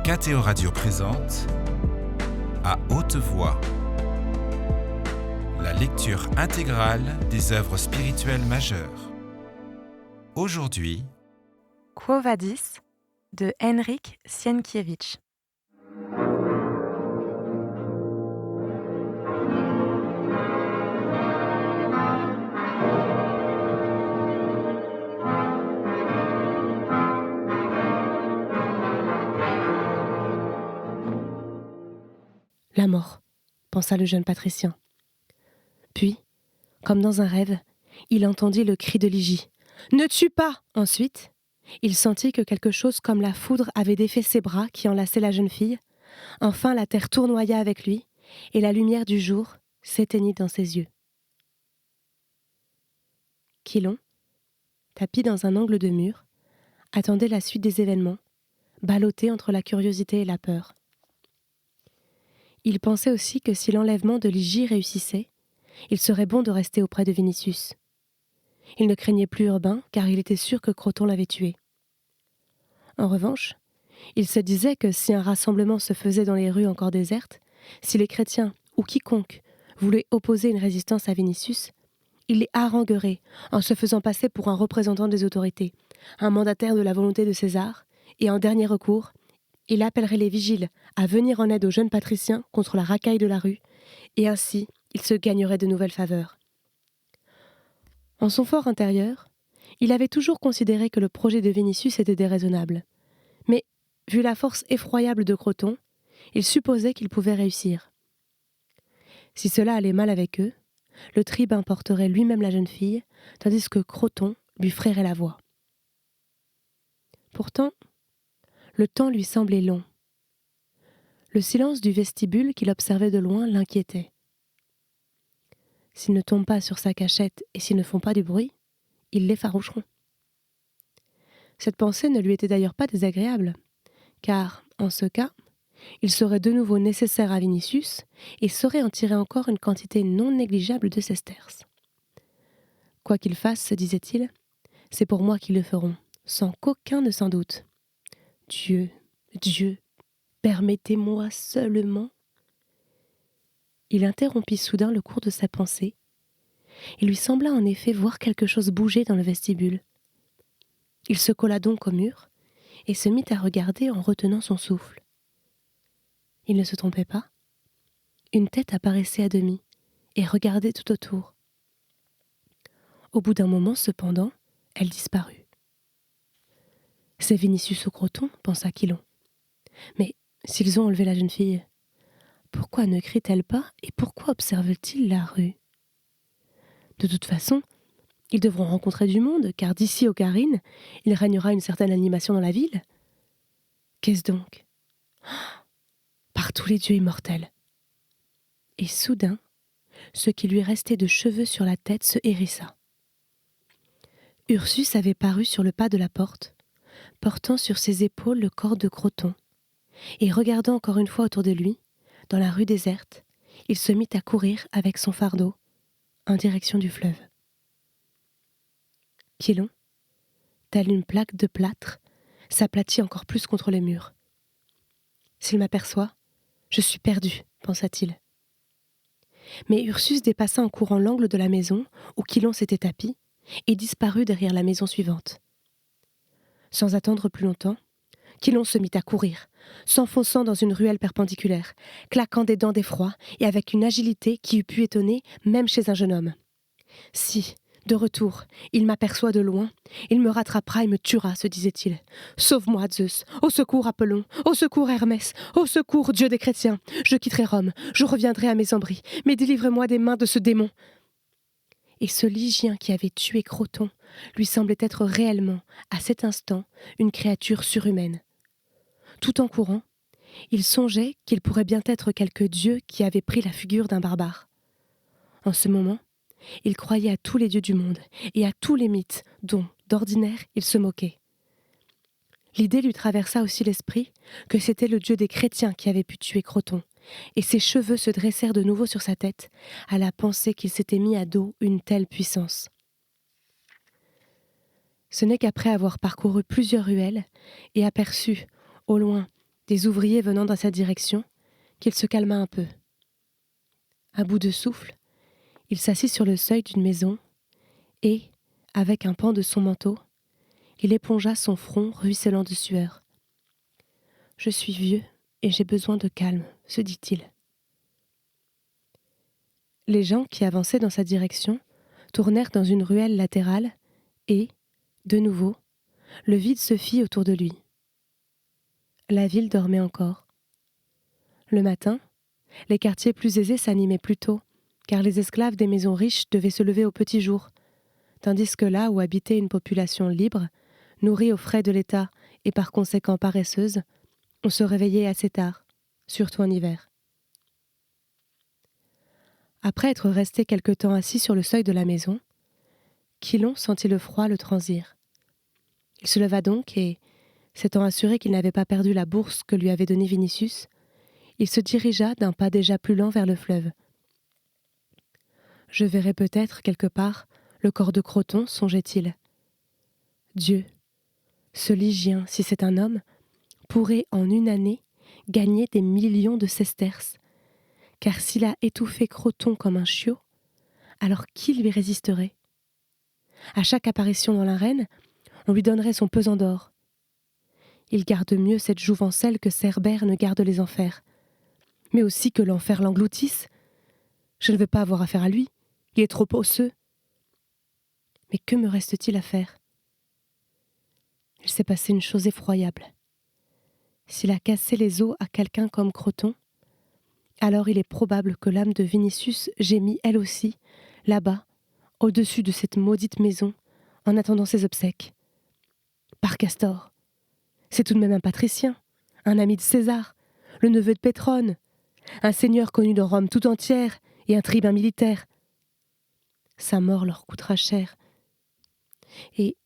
KTO Radio présente À haute voix, la lecture intégrale des œuvres spirituelles majeures. Aujourd'hui, Quo Vadis de Henryk Sienkiewicz. La mort, pensa le jeune patricien. Puis, comme dans un rêve, il entendit le cri de Ligie. « Ne tue pas !» Ensuite, il sentit que quelque chose comme la foudre avait défait ses bras qui enlaçaient la jeune fille. Enfin, la terre tournoya avec lui, et la lumière du jour s'éteignit dans ses yeux. Quilon, tapi dans un angle de mur, attendait la suite des événements, ballotté entre la curiosité et la peur. Il pensait aussi que si l'enlèvement de Ligie réussissait, il serait bon de rester auprès de Vinicius. Il ne craignait plus Urbain, car il était sûr que Croton l'avait tué. En revanche, il se disait que si un rassemblement se faisait dans les rues encore désertes, si les chrétiens ou quiconque voulait opposer une résistance à Vinicius, il les haranguerait en se faisant passer pour un représentant des autorités, un mandataire de la volonté de César, et en dernier recours, il appellerait les vigiles à venir en aide aux jeunes patriciens contre la racaille de la rue, et ainsi il se gagnerait de nouvelles faveurs. En son fort intérieur, il avait toujours considéré que le projet de Vinicius était déraisonnable. Mais, vu la force effroyable de Croton, il supposait qu'il pouvait réussir. Si cela allait mal avec eux, le tribun porterait lui-même la jeune fille, tandis que Croton lui frayerait la voie. Pourtant, le temps lui semblait long. Le silence du vestibule qu'il observait de loin l'inquiétait. S'ils ne tombent pas sur sa cachette et s'ils ne font pas du bruit, ils l'effaroucheront. Cette pensée ne lui était d'ailleurs pas désagréable, car, en ce cas, il serait de nouveau nécessaire à Vinicius et saurait en tirer encore une quantité non négligeable de sesterces. Quoi qu'ils fassent, se disait-il, c'est pour moi qu'ils le feront, sans qu'aucun ne s'en doute. Dieu, permettez-moi seulement. Il interrompit soudain le cours de sa pensée. Il lui sembla en effet voir quelque chose bouger dans le vestibule. Il se colla donc au mur et se mit à regarder en retenant son souffle. Il ne se trompait pas. Une tête apparaissait à demi et regardait tout autour. Au bout d'un moment, cependant, elle disparut. « C'est Vinicius ou Croton » pensa Quilon. « Mais s'ils ont enlevé la jeune fille, pourquoi ne crie-t-elle pas et pourquoi observe-t-il la rue ? De toute façon, ils devront rencontrer du monde, car d'ici aux Carines, il régnera une certaine animation dans la ville. Qu'est-ce donc ? Par tous les dieux immortels ! Et soudain, ce qui lui restait de cheveux sur la tête se hérissa. Ursus avait paru sur le pas de la porte, portant sur ses épaules le corps de Croton, et regardant encore une fois autour de lui, dans la rue déserte, il se mit à courir avec son fardeau en direction du fleuve. Quilon, telle une plaque de plâtre, s'aplatit encore plus contre les murs. « S'il m'aperçoit, je suis perdu, pensa-t-il. Mais Ursus dépassa en courant l'angle de la maison où Quilon s'était tapi et disparut derrière la maison suivante. Sans attendre plus longtemps, Quilon se mit à courir, s'enfonçant dans une ruelle perpendiculaire, claquant des dents d'effroi et avec une agilité qui eût pu étonner même chez un jeune homme. Si, de retour, il m'aperçoit de loin, il me rattrapera et me tuera, se disait-il. Sauve-moi, Zeus, au secours Apollon, au secours Hermès, au secours Dieu des chrétiens. Je quitterai Rome, je reviendrai à Mésembrie, mais délivrez-moi des mains de ce démon. Et ce Lygien qui avait tué Croton lui semblait être réellement, à cet instant, une créature surhumaine. Tout en courant, il songeait qu'il pourrait bien être quelque dieu qui avait pris la figure d'un barbare. En ce moment, il croyait à tous les dieux du monde et à tous les mythes dont, d'ordinaire, il se moquait. L'idée lui traversa aussi l'esprit que c'était le dieu des chrétiens qui avait pu tuer Croton, et ses cheveux se dressèrent de nouveau sur sa tête à la pensée qu'il s'était mis à dos une telle puissance. Ce n'est qu'après avoir parcouru plusieurs ruelles et aperçu, au loin, des ouvriers venant dans sa direction, qu'il se calma un peu. À bout de souffle, il s'assit sur le seuil d'une maison et, avec un pan de son manteau, il épongea son front ruisselant de sueur. « Je suis vieux et j'ai besoin de calme, » se dit-il. Les gens qui avançaient dans sa direction tournèrent dans une ruelle latérale et, de nouveau, le vide se fit autour de lui. La ville dormait encore. Le matin, les quartiers plus aisés s'animaient plus tôt, car les esclaves des maisons riches devaient se lever au petit jour, tandis que là où habitait une population libre, nourrie aux frais de l'État et par conséquent paresseuse, on se réveillait assez tard, surtout en hiver. Après être resté quelque temps assis sur le seuil de la maison, Quilon sentit le froid le transir. Il se leva donc et, s'étant assuré qu'il n'avait pas perdu la bourse que lui avait donnée Vinicius, il se dirigea d'un pas déjà plus lent vers le fleuve. « Je verrai peut-être, quelque part, le corps de Croton, songeait-il. Dieu, ce Lygien, si c'est un homme, pourrait en une année gagner des millions de sesterces, car s'il a étouffé Croton comme un chiot, alors qui lui résisterait? À chaque apparition dans l'arène, on lui donnerait son pesant d'or. Il garde mieux cette jouvencelle que Cerbère ne garde les enfers, mais aussi que l'enfer l'engloutisse. Je ne veux pas avoir affaire à lui, il est trop osseux. Mais que me reste-t-il à faire? Il s'est passé une chose effroyable. S'il a cassé les os à quelqu'un comme Croton, alors il est probable que l'âme de Vinicius gémit elle aussi, là-bas, au-dessus de cette maudite maison, en attendant ses obsèques. Par Castor, c'est tout de même un patricien, un ami de César, le neveu de Pétrone, un seigneur connu dans Rome tout entière et un tribun militaire. Sa mort leur coûtera cher. Et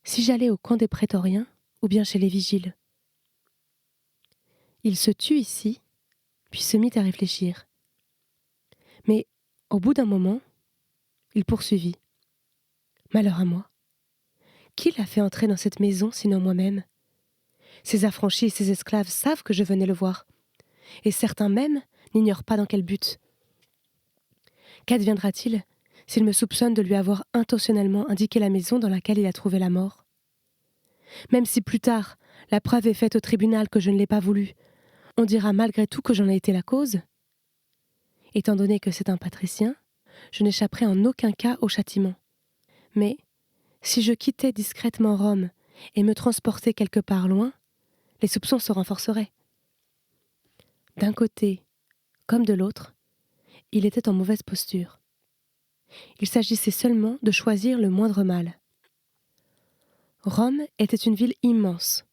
si j'allais au camp des prétoriens ou bien chez les vigiles? Il se tut ici, puis se mit à réfléchir. Mais, au bout d'un moment, il poursuivit. Malheur à moi. Qui l'a fait entrer dans cette maison sinon moi-même? Ces affranchis et ces esclaves savent que je venais le voir, et certains même n'ignorent pas dans quel but. Qu'adviendra-t-il s'il me soupçonne de lui avoir intentionnellement indiqué la maison dans laquelle il a trouvé la mort? Même si plus tard, la preuve est faite au tribunal que je ne l'ai pas voulu, on dira malgré tout que j'en ai été la cause? Étant donné que c'est un patricien, je n'échapperai en aucun cas au châtiment. Mais, si je quittais discrètement Rome et me transportais quelque part loin, les soupçons se renforceraient. D'un côté, comme de l'autre, il était en mauvaise posture. Il s'agissait seulement de choisir le moindre mal. Rome était une ville immense.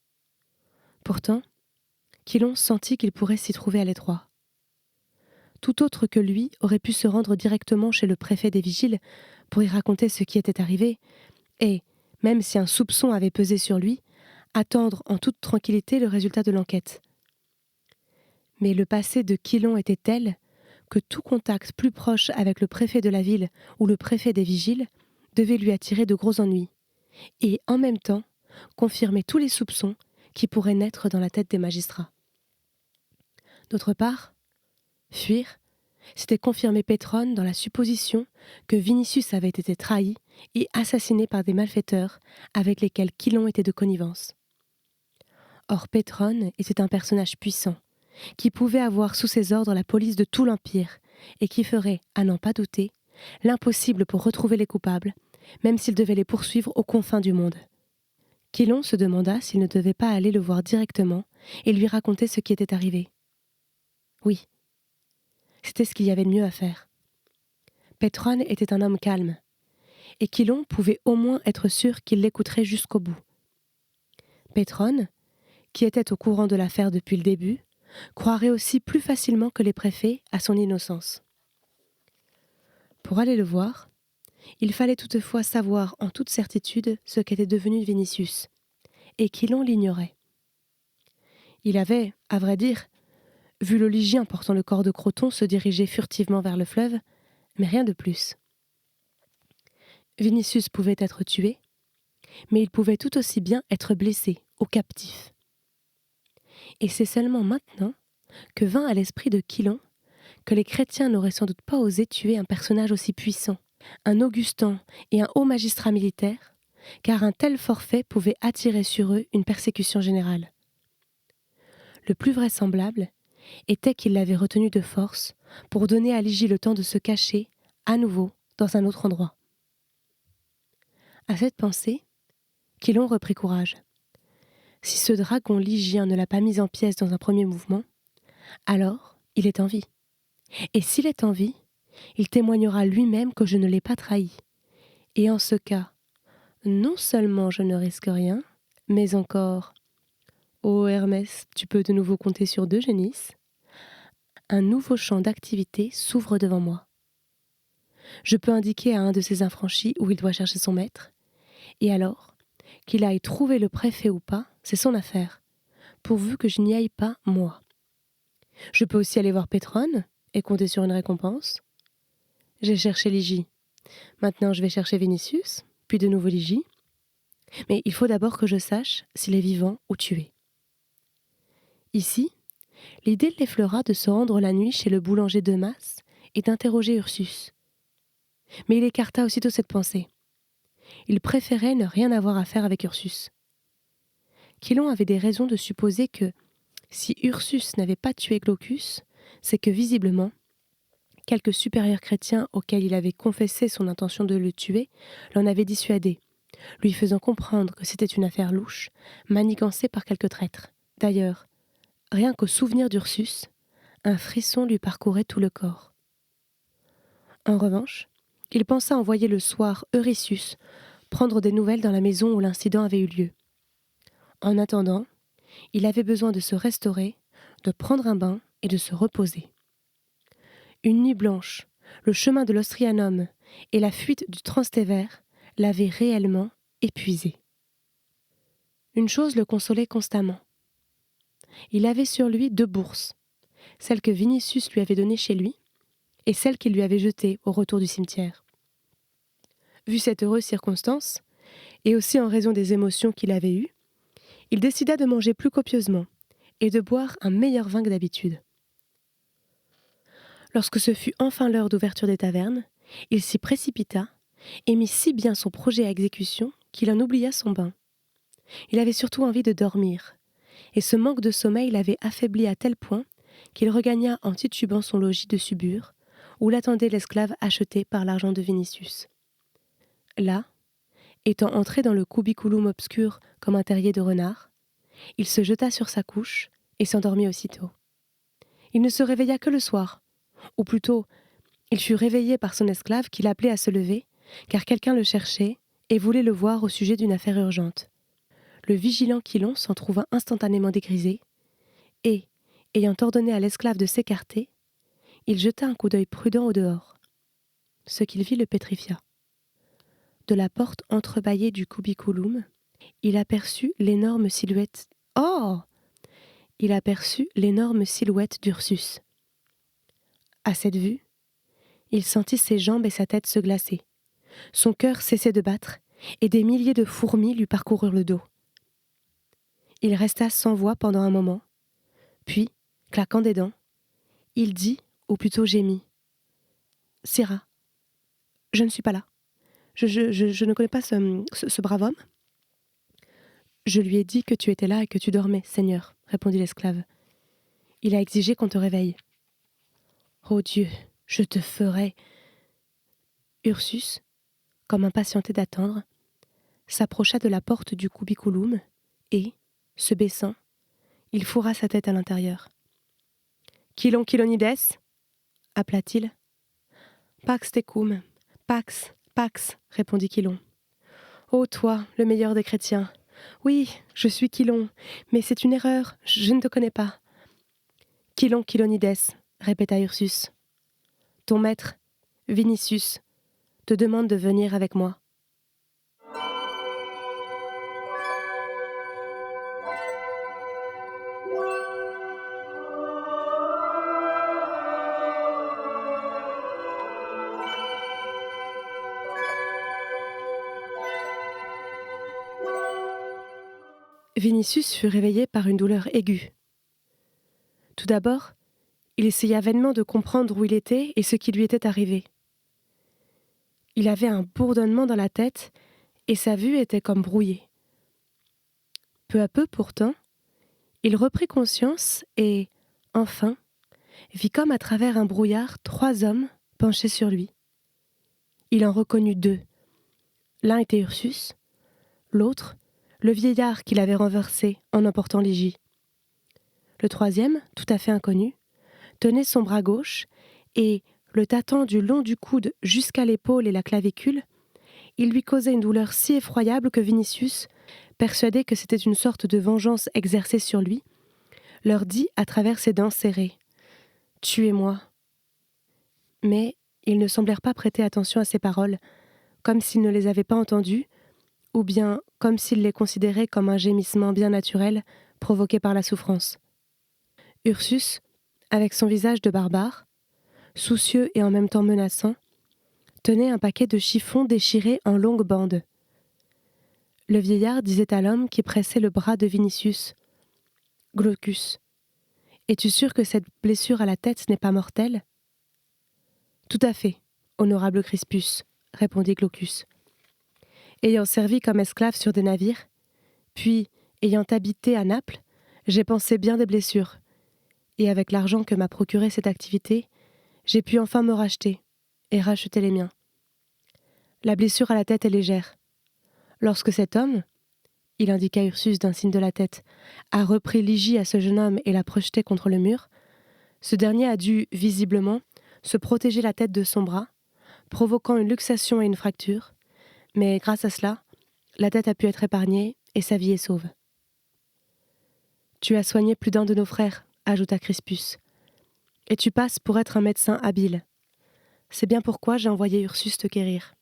Pourtant, Quilon sentit qu'il pourrait s'y trouver à l'étroit. Tout autre que lui aurait pu se rendre directement chez le préfet des vigiles pour y raconter ce qui était arrivé, et, même si un soupçon avait pesé sur lui, attendre en toute tranquillité le résultat de l'enquête. Mais le passé de Quilon était tel que tout contact plus proche avec le préfet de la ville ou le préfet des vigiles devait lui attirer de gros ennuis, et en même temps confirmer tous les soupçons qui pourraient naître dans la tête des magistrats. D'autre part, fuir, c'était confirmer Pétrone dans la supposition que Vinicius avait été trahi et assassiné par des malfaiteurs avec lesquels Quilon était de connivence. Or Pétrone était un personnage puissant, qui pouvait avoir sous ses ordres la police de tout l'Empire, et qui ferait, à n'en pas douter, l'impossible pour retrouver les coupables, même s'il devait les poursuivre aux confins du monde. Quilon se demanda s'il ne devait pas aller le voir directement et lui raconter ce qui était arrivé. Oui, c'était ce qu'il y avait de mieux à faire. Pétrone était un homme calme, et Quilon pouvait au moins être sûr qu'il l'écouterait jusqu'au bout. Pétrone, qui était au courant de l'affaire depuis le début, croirait aussi plus facilement que les préfets à son innocence. Pour aller le voir, il fallait toutefois savoir en toute certitude ce qu'était devenu Vinicius, et Quilon l'ignorait. Il avait, à vrai dire, vu le Lygien portant le corps de Croton se diriger furtivement vers le fleuve, mais rien de plus. Vinicius pouvait être tué, mais il pouvait tout aussi bien être blessé ou captif. Et c'est seulement maintenant que vint à l'esprit de Quilon que les chrétiens n'auraient sans doute pas osé tuer un personnage aussi puissant, un Augustin et un haut magistrat militaire, car un tel forfait pouvait attirer sur eux une persécution générale. Le plus vraisemblable était qu'ils l'avaient retenu de force pour donner à Ligie le temps de se cacher, à nouveau, dans un autre endroit. À cette pensée, Quilon reprit courage. Si ce dragon lygien ne l'a pas mis en pièces dans un premier mouvement, alors il est en vie. Et s'il est en vie, il témoignera lui-même que je ne l'ai pas trahi. Et en ce cas, non seulement je ne risque rien, mais encore, ô Hermès, tu peux de nouveau compter sur deux génisses, un nouveau champ d'activité s'ouvre devant moi. Je peux indiquer à un de ces infranchis où il doit chercher son maître, et alors, qu'il aille trouver le préfet ou pas, c'est son affaire, pourvu que je n'y aille pas, moi. Je peux aussi aller voir Pétrone et compter sur une récompense. J'ai cherché Ligie. Maintenant, je vais chercher Vinicius, puis de nouveau Ligie. Mais il faut d'abord que je sache s'il est vivant ou tué. Ici, l'idée l'effleura de se rendre la nuit chez le boulanger de Mas et d'interroger Ursus. Mais il écarta aussitôt cette pensée. Il préférait ne rien avoir à faire avec Ursus. Quilon avait des raisons de supposer que, si Ursus n'avait pas tué Glaucus, c'est que visiblement, quelques supérieurs chrétiens auxquels il avait confessé son intention de le tuer l'en avaient dissuadé, lui faisant comprendre que c'était une affaire louche, manigancée par quelques traîtres. D'ailleurs, rien qu'au souvenir d'Ursus, un frisson lui parcourait tout le corps. En revanche, il pensa envoyer le soir Euryssus prendre des nouvelles dans la maison où l'incident avait eu lieu. En attendant, il avait besoin de se restaurer, de prendre un bain et de se reposer. Une nuit blanche, le chemin de l'Ostrianum et la fuite du Transtévère l'avaient réellement épuisé. Une chose le consolait constamment. Il avait sur lui 2 bourses, celle que Vinicius lui avait donnée chez lui et celle qu'il lui avait jetée au retour du cimetière. Vu cette heureuse circonstance, et aussi en raison des émotions qu'il avait eues, il décida de manger plus copieusement et de boire un meilleur vin que d'habitude. Lorsque ce fut enfin l'heure d'ouverture des tavernes, il s'y précipita et mit si bien son projet à exécution qu'il en oublia son bain. Il avait surtout envie de dormir, et ce manque de sommeil l'avait affaibli à tel point qu'il regagna en titubant son logis de Subure, où l'attendait l'esclave acheté par l'argent de Vinicius. Là, étant entré dans le cubiculum obscur comme un terrier de renard, il se jeta sur sa couche et s'endormit aussitôt. Il ne se réveilla que le soir, ou plutôt, il fut réveillé par son esclave qui l'appelait à se lever, car quelqu'un le cherchait et voulait le voir au sujet d'une affaire urgente. Le vigilant Quilon s'en trouva instantanément dégrisé, et, ayant ordonné à l'esclave de s'écarter, il jeta un coup d'œil prudent au dehors. Ce qu'il vit le pétrifia. De la porte entrebâillée du cubiculum, il aperçut l'énorme silhouette. Oh! Il aperçut l'énorme silhouette d'Ursus. À cette vue, il sentit ses jambes et sa tête se glacer. Son cœur cessait de battre, et des milliers de fourmis lui parcoururent le dos. Il resta sans voix pendant un moment, puis, claquant des dents, il dit, ou plutôt gémit. « Syrah, je ne suis pas là. Je ne connais pas ce brave homme. » « Je lui ai dit que tu étais là et que tu dormais, Seigneur, » répondit l'esclave. « Il a exigé qu'on te réveille. »« Oh Dieu, je te ferai... » Ursus, comme impatienté d'attendre, s'approcha de la porte du cubiculum et, se baissant, il fourra sa tête à l'intérieur. « Quilon Quilonides » appela-t-il. « Pax tecum, Pax, Pax » répondit Quilon. « Ô toi, le meilleur des chrétiens ! Oui, je suis Quilon, mais c'est une erreur, je ne te connais pas. »« Quilon Quilonides » répéta Ursus. « Ton maître, Vinicius, te demande de venir avec moi. » Vinicius fut réveillé par une douleur aiguë, Tout d'abord, il essaya vainement de comprendre où il était et ce qui lui était arrivé. Il avait un bourdonnement dans la tête et sa vue était comme brouillée. Peu à peu, pourtant, il reprit conscience et, enfin, vit comme à travers un brouillard 3 hommes penchés sur lui. Il en reconnut 2. L'un était Ursus, l'autre, le vieillard qu'il avait renversé en emportant Ligie. Le troisième, tout à fait inconnu, tenait son bras gauche et, le tâtant du long du coude jusqu'à l'épaule et la clavicule, il lui causait une douleur si effroyable que Vinicius, persuadé que c'était une sorte de vengeance exercée sur lui, leur dit à travers ses dents serrées « Tuez-moi ». Mais ils ne semblèrent pas prêter attention à ces paroles, comme s'ils ne les avaient pas entendues, ou bien comme s'ils les considéraient comme un gémissement bien naturel provoqué par la souffrance. Ursus, avec son visage de barbare, soucieux et en même temps menaçant, tenait un paquet de chiffons déchirés en longues bandes. Le vieillard disait à l'homme qui pressait le bras de Vinicius « Glaucus, es-tu sûr que cette blessure à la tête n'est pas mortelle ?»« Tout à fait, honorable Crispus, » répondit Glaucus. « Ayant servi comme esclave sur des navires, puis ayant habité à Naples, j'ai pensé bien des blessures, et avec l'argent que m'a procuré cette activité, j'ai pu enfin me racheter et racheter les miens. La blessure à la tête est légère. Lorsque cet homme, il indiqua Ursus d'un signe de la tête, a repris Ligie à ce jeune homme et l'a projeté contre le mur, ce dernier a dû, visiblement, se protéger la tête de son bras, provoquant une luxation et une fracture, mais grâce à cela, la tête a pu être épargnée et sa vie est sauve. Tu as soigné plus d'un de nos frères, ajouta Crispus, et tu passes pour être un médecin habile. C'est bien pourquoi j'ai envoyé Ursus te quérir.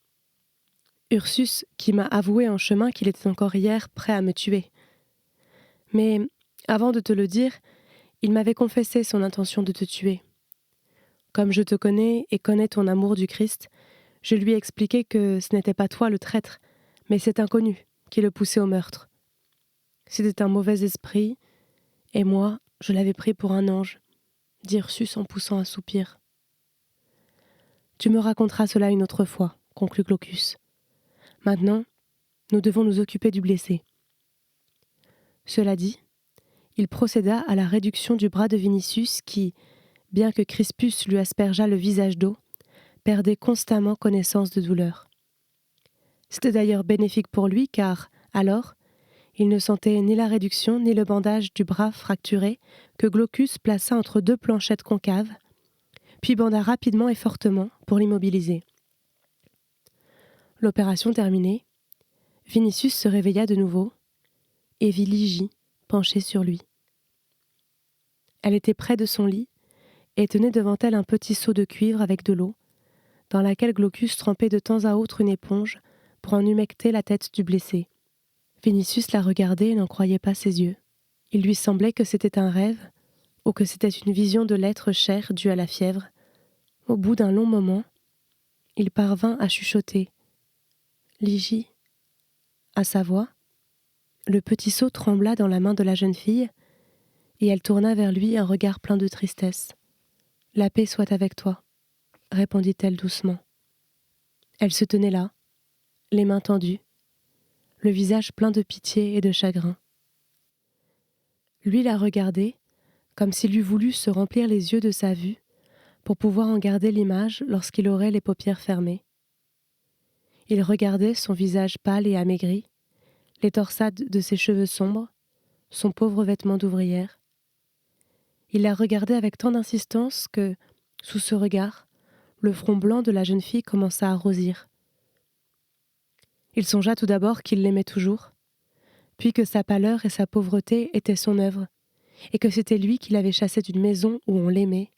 Ursus qui m'a avoué en chemin qu'il était encore hier prêt à me tuer. Mais, avant de te le dire, il m'avait confessé son intention de te tuer. Comme je te connais et connais ton amour du Christ, je lui ai expliqué que ce n'était pas toi le traître, mais cet inconnu qui le poussait au meurtre. C'était un mauvais esprit, et moi, je l'avais pris pour un ange, dit Ursus en poussant un soupir. Tu me raconteras cela une autre fois, conclut Glaucus. Maintenant, nous devons nous occuper du blessé. Cela dit, il procéda à la réduction du bras de Vinicius qui, bien que Crispus lui aspergeât le visage d'eau, perdait constamment connaissance de douleur. C'était d'ailleurs bénéfique pour lui car, alors, il ne sentait ni la réduction ni le bandage du bras fracturé que Glaucus plaça entre 2 planchettes concaves, puis banda rapidement et fortement pour l'immobiliser. L'opération terminée, Vinicius se réveilla de nouveau et vit Ligie penchée sur lui. Elle était près de son lit et tenait devant elle un petit seau de cuivre avec de l'eau, dans laquelle Glaucus trempait de temps à autre une éponge pour en humecter la tête du blessé. Vinicius la regardait et n'en croyait pas ses yeux. Il lui semblait que c'était un rêve ou que c'était une vision de l'être cher due à la fièvre. Au bout d'un long moment, il parvint à chuchoter « Ligie !» À sa voix, le petit seau trembla dans la main de la jeune fille et elle tourna vers lui un regard plein de tristesse. « La paix soit avec toi », répondit-elle doucement. Elle se tenait là, les mains tendues, le visage plein de pitié et de chagrin. Lui la regardait, comme s'il eût voulu se remplir les yeux de sa vue, pour pouvoir en garder l'image lorsqu'il aurait les paupières fermées. Il regardait son visage pâle et amaigri, les torsades de ses cheveux sombres, son pauvre vêtement d'ouvrière. Il la regardait avec tant d'insistance que, sous ce regard, le front blanc de la jeune fille commença à rosir. Il songea tout d'abord qu'il l'aimait toujours, puis que sa pâleur et sa pauvreté étaient son œuvre, et que c'était lui qui l'avait chassée d'une maison où on l'aimait,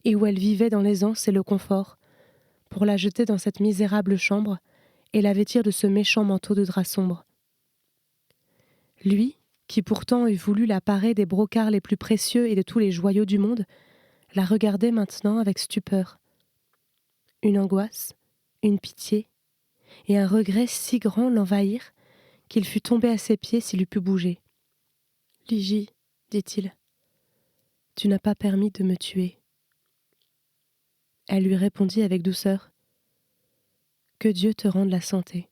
et où elle vivait dans l'aisance et le confort, pour la jeter dans cette misérable chambre et la vêtir de ce méchant manteau de drap sombre. Lui, qui pourtant eût voulu la parer des brocarts les plus précieux et de tous les joyaux du monde, la regardait maintenant avec stupeur. Une angoisse, une pitié, et un regret si grand l'envahirent qu'il fut tombé à ses pieds s'il eût pu bouger. « Ligie, dit-il, tu n'as pas permis de me tuer. » Elle lui répondit avec douceur, « Que Dieu te rende la santé. »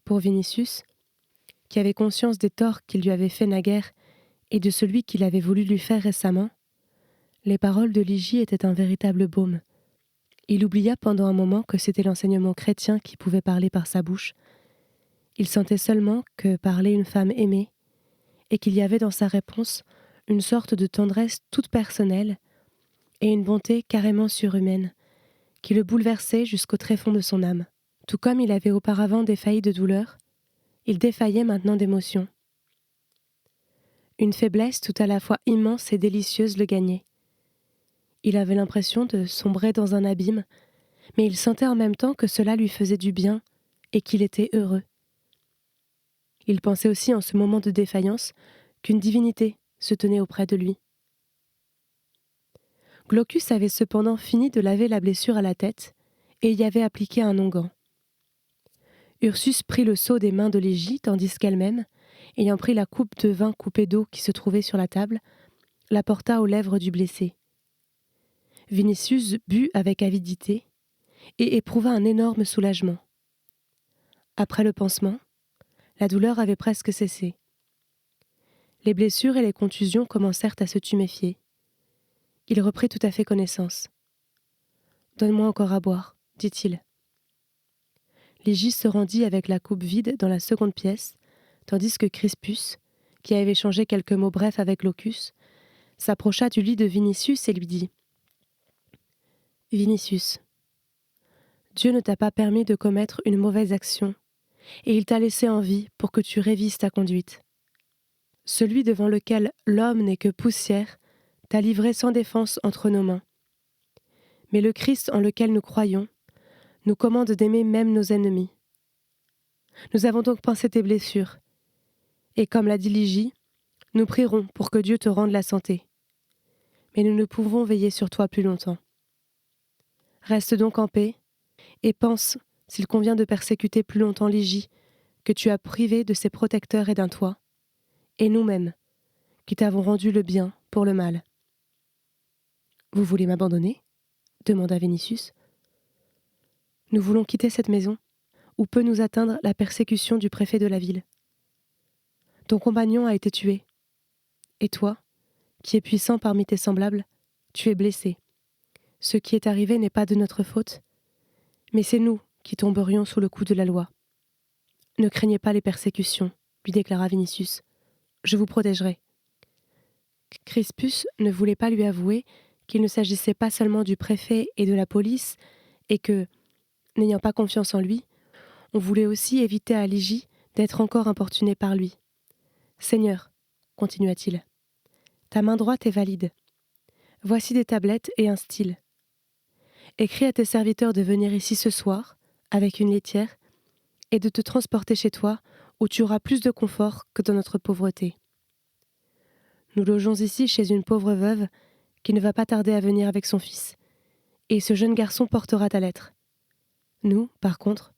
Pour Vinicius, qui avait conscience des torts qu'il lui avait fait naguère et de celui qu'il avait voulu lui faire récemment, les paroles de Ligie étaient un véritable baume. Il oublia pendant un moment que c'était l'enseignement chrétien qui pouvait parler par sa bouche. Il sentait seulement que parlait une femme aimée et qu'il y avait dans sa réponse une sorte de tendresse toute personnelle et une bonté carrément surhumaine qui le bouleversait jusqu'au tréfonds de son âme. Tout comme il avait auparavant défailli de douleur, il défaillait maintenant d'émotion. Une faiblesse tout à la fois immense et délicieuse le gagnait. Il avait l'impression de sombrer dans un abîme, mais il sentait en même temps que cela lui faisait du bien et qu'il était heureux. Il pensait aussi en ce moment de défaillance qu'une divinité se tenait auprès de lui. Glaucus avait cependant fini de laver la blessure à la tête et y avait appliqué un onguent. Ursus prit le seau des mains de Ligie tandis qu'elle-même, ayant pris la coupe de vin coupée d'eau qui se trouvait sur la table, la porta aux lèvres du blessé. Vinicius but avec avidité et éprouva un énorme soulagement. Après le pansement, la douleur avait presque cessé. Les blessures et les contusions commencèrent à se tuméfier. Il reprit tout à fait connaissance. « Donne-moi encore à boire, » dit-il. Ligie se rendit avec la coupe vide dans la seconde pièce, tandis que Crispus, qui avait échangé quelques mots brefs avec Glaucus, s'approcha du lit de Vinicius et lui dit « Vinicius, Dieu ne t'a pas permis de commettre une mauvaise action, et il t'a laissé en vie pour que tu révises ta conduite. Celui devant lequel l'homme n'est que poussière t'a livré sans défense entre nos mains. Mais le Christ en lequel nous croyons nous commande d'aimer même nos ennemis. Nous avons donc pincé tes blessures, et comme l'a dit Ligie, nous prierons pour que Dieu te rende la santé. Mais nous ne pouvons veiller sur toi plus longtemps. Reste donc en paix, et pense, s'il convient de persécuter plus longtemps Ligie, que tu as privé de ses protecteurs et d'un toit, et nous-mêmes, qui t'avons rendu le bien pour le mal. »« Vous voulez m'abandonner » demanda Vinicius. « Nous voulons quitter cette maison, où peut nous atteindre la persécution du préfet de la ville. Ton compagnon a été tué, et toi, qui es puissant parmi tes semblables, tu es blessé. Ce qui est arrivé n'est pas de notre faute, mais c'est nous qui tomberions sous le coup de la loi. Ne craignez pas les persécutions, lui déclara Vinicius. Je vous protégerai. » Crispus ne voulait pas lui avouer qu'il ne s'agissait pas seulement du préfet et de la police, et que, n'ayant pas confiance en lui, on voulait aussi éviter à Ligie d'être encore importunée par lui. « Seigneur, continua-t-il, ta main droite est valide. Voici des tablettes et un style. Écris à tes serviteurs de venir ici ce soir, avec une laitière, et de te transporter chez toi, où tu auras plus de confort que dans notre pauvreté. Nous logeons ici chez une pauvre veuve qui ne va pas tarder à venir avec son fils, et ce jeune garçon portera ta lettre. Nous, par contre,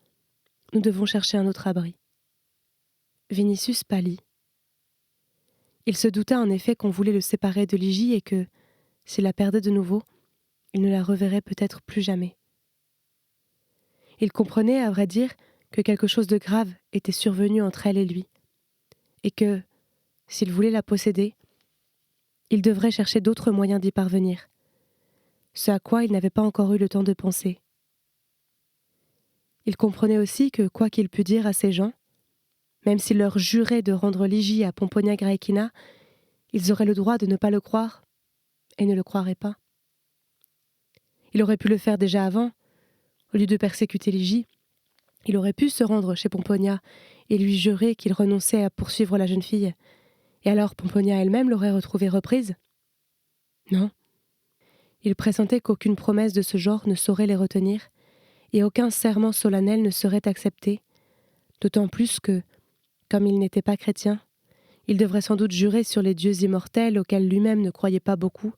nous devons chercher un autre abri. » Vinicius pâlit. Il se douta en effet qu'on voulait le séparer de Ligie et que, s'il la perdait de nouveau, il ne la reverrait peut-être plus jamais. Il comprenait, à vrai dire, que quelque chose de grave était survenu entre elle et lui, et que, s'il voulait la posséder, il devrait chercher d'autres moyens d'y parvenir, ce à quoi il n'avait pas encore eu le temps de penser. Il comprenait aussi que, quoi qu'il pût dire à ces gens, même s'il leur jurait de rendre Ligie à Pomponia Graecina, ils auraient le droit de ne pas le croire, et ne le croiraient pas. Il aurait pu le faire déjà avant. Au lieu de persécuter Ligie, il aurait pu se rendre chez Pomponia et lui jurer qu'il renonçait à poursuivre la jeune fille, et alors Pomponia elle-même l'aurait retrouvée reprise. Non. Il pressentait qu'aucune promesse de ce genre ne saurait les retenir, et aucun serment solennel ne serait accepté, d'autant plus que, comme il n'était pas chrétien, il devrait sans doute jurer sur les dieux immortels auxquels lui-même ne croyait pas beaucoup,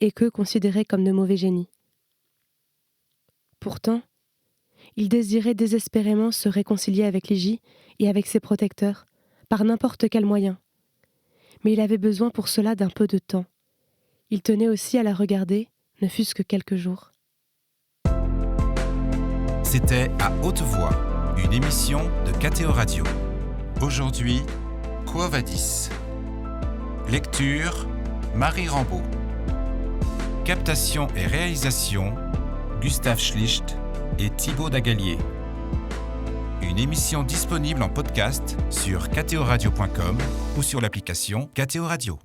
et qu'eux considéraient comme de mauvais génies. Pourtant, il désirait désespérément se réconcilier avec Ligie et avec ses protecteurs, par n'importe quel moyen. Mais il avait besoin pour cela d'un peu de temps, Il tenait aussi à la regarder, ne fût-ce que quelques jours. C'était À haute voix, une émission de KTO Radio. Aujourd'hui, Quo Vadis. Lecture, Marie Rambaud. Captation et réalisation, Gustave Schlicht et Thibaut Dagalier. Une émission disponible en podcast sur ktoradio.com ou sur l'application KTO Radio.